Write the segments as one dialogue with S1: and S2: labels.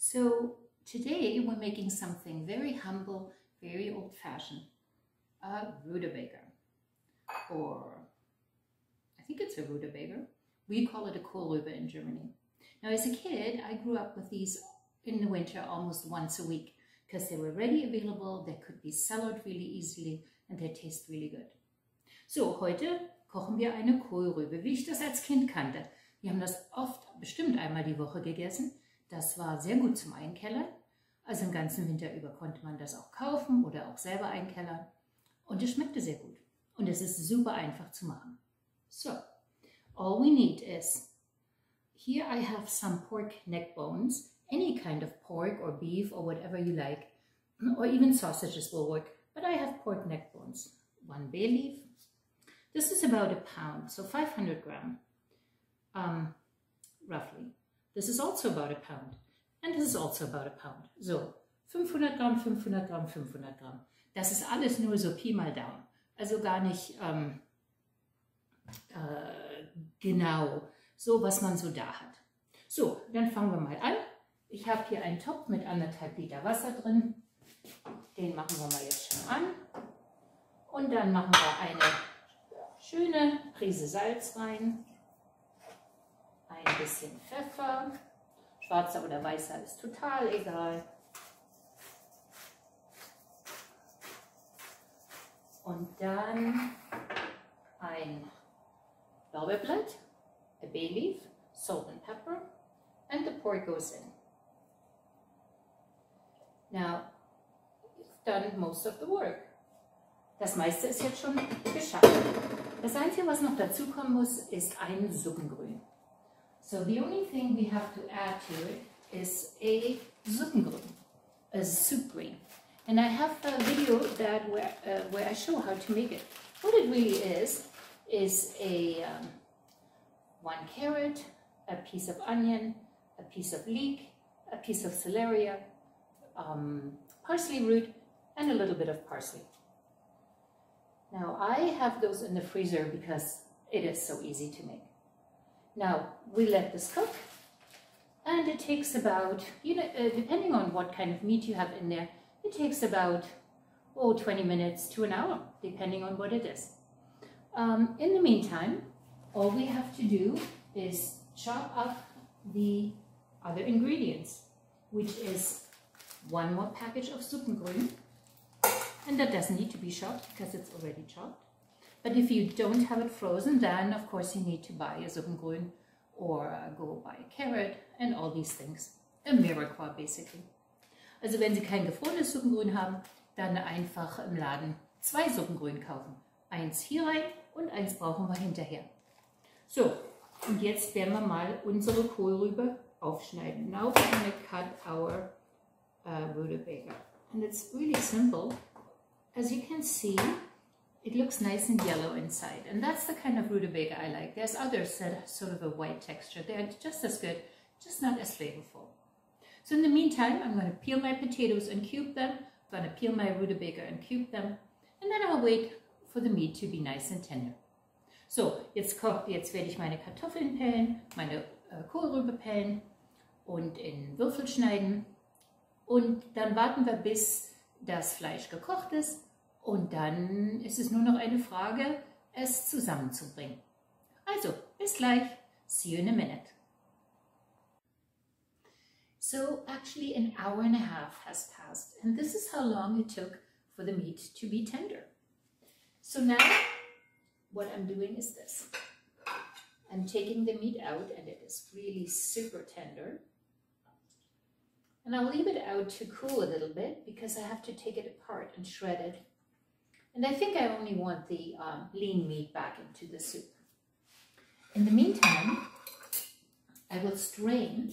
S1: So today we're making something very humble, very old-fashioned, a rutabaga, or I think it's a rutabaga. We call it a Kohlruebe in Germany. Now as a kid, I grew up with these in the winter almost once a week because they were ready available, they could be cellared really easily and they taste really good. So, heute kochen wir eine Kohlrübe, wie ich das als Kind kannte. Wir haben das oft, bestimmt einmal die Woche gegessen. Das war sehr gut zum Einkellern. Also im ganzen Winter über konnte man das auch kaufen oder auch selber einkellern. Und es schmeckte sehr gut. Und es ist super einfach zu machen. So, all we need is, here I have some pork neck bones, any kind of pork or beef or whatever you like, or even sausages will work, but I have pork neck bones. 1 bay leaf. This is about a pound, so 500 gram, roughly. This is also about a pound, and this is also about a pound. So, 500 Gramm, 500 Gramm, 500 Gramm. Das ist alles nur so Pi mal Daumen. Also gar nicht genau so, was man so da hat. So, dann fangen wir mal an. Ich habe hier einen Topf mit 1,5 Liter Wasser drin. Den machen wir mal jetzt schon an. Und dann machen wir eine schöne Prise Salz rein. Ein bisschen Pfeffer. Schwarzer oder weißer ist total egal. Und dann ein Lorbeerblatt, a bay leaf, salt and pepper, and the pork goes in. Now, you've done most of the work. Das meiste ist jetzt schon geschafft. Das Einzige, was noch dazu kommen muss, ist ein Suppengrün. So the only thing we have to add to it is a Suppengrün, a soup green. And I have a video that where I show how to make it. What it really is a 1 carrot, a piece of onion, a piece of leek, a piece of celery, parsley root, and a little bit of parsley. Now I have those in the freezer because it is so easy to make. Now we let this cook, and it takes about, depending on what kind of meat you have in there, it takes about 20 minutes to an hour, depending on what it is. In the meantime, all we have to do is chop up the other ingredients, which is 1 more package of Suppengrün. And that doesn't need to be chopped because it's already chopped. But if you don't have it frozen, then of course you need to buy a Suppengrün or go buy a carrot and all these things. A Mirepoix basically. Also wenn Sie kein gefrorenes Suppengrün haben, dann einfach im Laden 2 Suppengrün kaufen. Eins hier rein und eins brauchen wir hinterher. So, und jetzt werden wir mal unsere Kohlrübe aufschneiden. Now we're going to cut our rutabaga. And it's really simple. As you can see, it looks nice and yellow inside. And that's the kind of rutabaga I like. There's others that have sort of a white texture. They're just as good, just not as flavorful. So in the meantime, I'm going to peel my potatoes and cube them. I'm going to peel my rutabaga and cube them. And then I'll wait for the meat to be nice and tender. So, jetzt werde ich meine Kartoffeln pellen, meine Kohlrübe pellen und in Würfel schneiden. Und dann warten wir, bis das Fleisch gekocht ist. Und dann ist es nur noch eine Frage, es zusammenzubringen. Also, bis gleich. See you in a minute. So, actually an hour and a half has passed. And this is how long it took for the meat to be tender. So now, what I'm doing is this. I'm taking the meat out, and it is really super tender. And I'll leave it out to cool a little bit because I have to take it apart and shred it. And I think I only want the lean meat back into the soup. In the meantime, I will strain,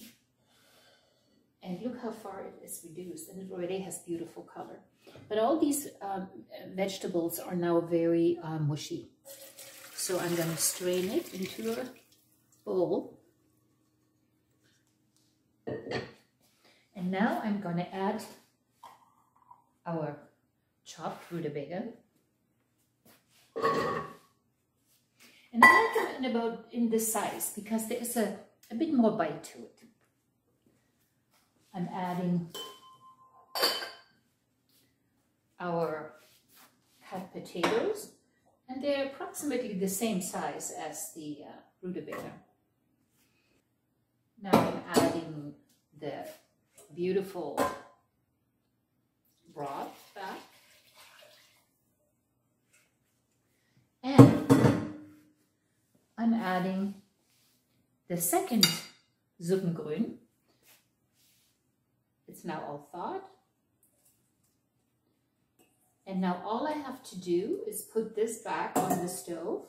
S1: and look how far it is reduced, and it already has beautiful color. But all these vegetables are now very mushy. So I'm going to strain it into a bowl. And now I'm going to add our chopped rutabaga. And I like them in this size because there is a bit more bite to it. I'm adding our cut potatoes, and they're approximately the same size as the rutabaga. Now I'm adding the beautiful broth back. And I'm adding the second Suppengrün. It's now all thawed. And now all I have to do is put this back on the stove.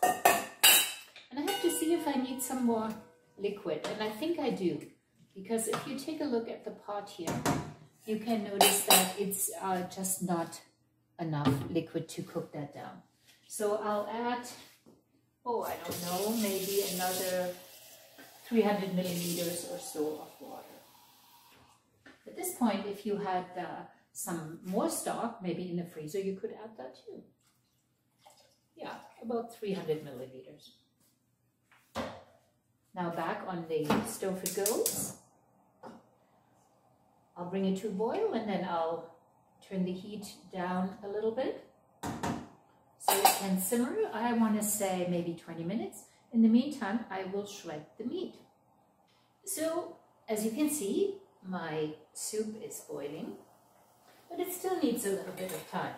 S1: And I have to see if I need some more liquid. And I think I do. Because if you take a look at the pot here, you can notice that it's just not enough liquid to cook that down. So I'll add, oh, I don't know, maybe another 300 milliliters or so of water. At this point, if you had some more stock, maybe in the freezer, you could add that too. Yeah, about 300 milliliters. Now back on the stove it goes. I'll bring it to a boil and then I'll turn the heat down a little bit so it can simmer. I want to say maybe 20 minutes. In the meantime, I will shred the meat. So as you can see, my soup is boiling, but it still needs a little bit of time.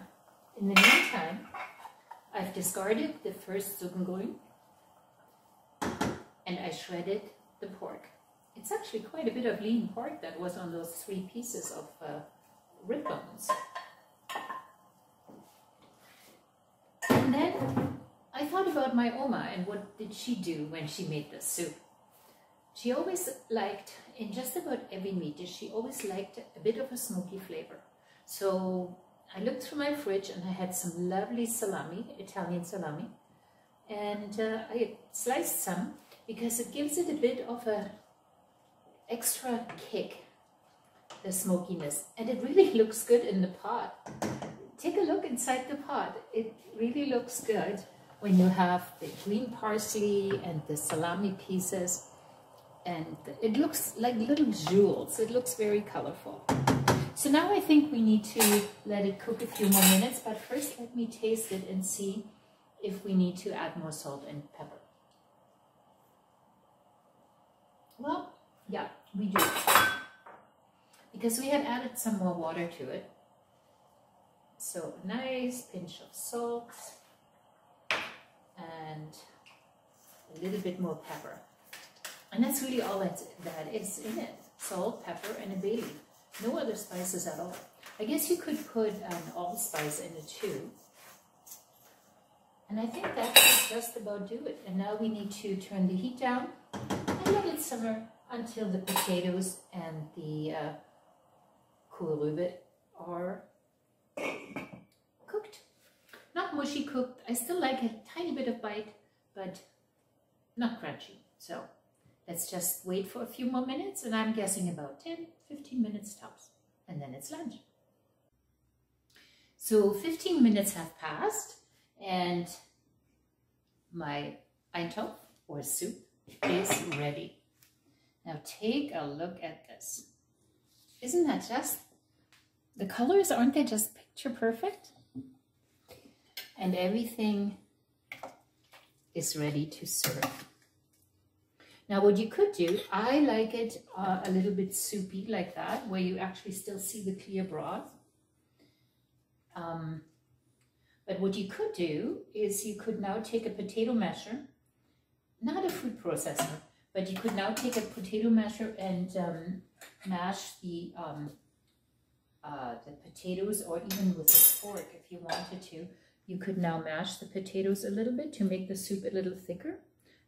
S1: In the meantime, I've discarded the first Suppengrün and I shredded the pork. It's actually quite a bit of lean pork that was on those 3 pieces of rib bones. And then I thought about my Oma and what did she do when she made this soup. She always liked, in just about every meat dish, she always liked a bit of a smoky flavor. So I looked through my fridge and I had some lovely salami, Italian salami, and I sliced some because it gives it a bit of a extra kick, the smokiness, and it really looks good in the pot. Take a look inside the pot. It really looks good when you have the green parsley and the salami pieces, and it looks like little jewels. It looks very colorful. So now I think we need to let it cook a few more minutes, but first let me taste it and see if we need to add more salt and pepper. Well, yeah, we do. Because we had added some more water to it. So a nice pinch of salt and a little bit more pepper. And that's really all that is in it. Salt, pepper, and a bay leaf. No other spices at all. I guess you could put an allspice in it too. And I think that should just about do it. And now we need to turn the heat down and let it simmer until the potatoes and the Kohlruebe are cooked. Not mushy cooked. I still like a tiny bit of bite, but not crunchy. So let's just wait for a few more minutes, and I'm guessing about 10-15 minutes tops, and then it's lunch. So 15 minutes have passed, and my Eintopf, or soup, is ready. Now take a look at this. Isn't that just, the colors, aren't they just picture perfect? And everything is ready to serve. Now what you could do, I like it a little bit soupy like that, where you actually still see the clear broth. But what you could do is you could now take a potato masher, not a food processor, but you could now take a potato masher and mash the potatoes, or even with a fork if you wanted to. You could now mash the potatoes a little bit to make the soup a little thicker,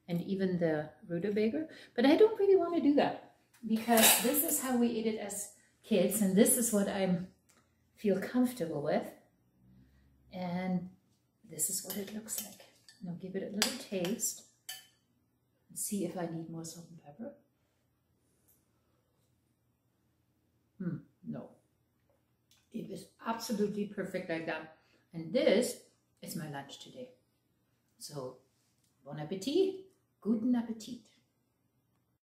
S1: and even the rutabaga. But I don't really want to do that because this is how we ate it as kids, and this is what I feel comfortable with. And this is what it looks like. And I'll give it a little taste and see if I need more salt and pepper. No. It is absolutely perfect like that. And this is my lunch today. So, bon appetit, guten Appetit.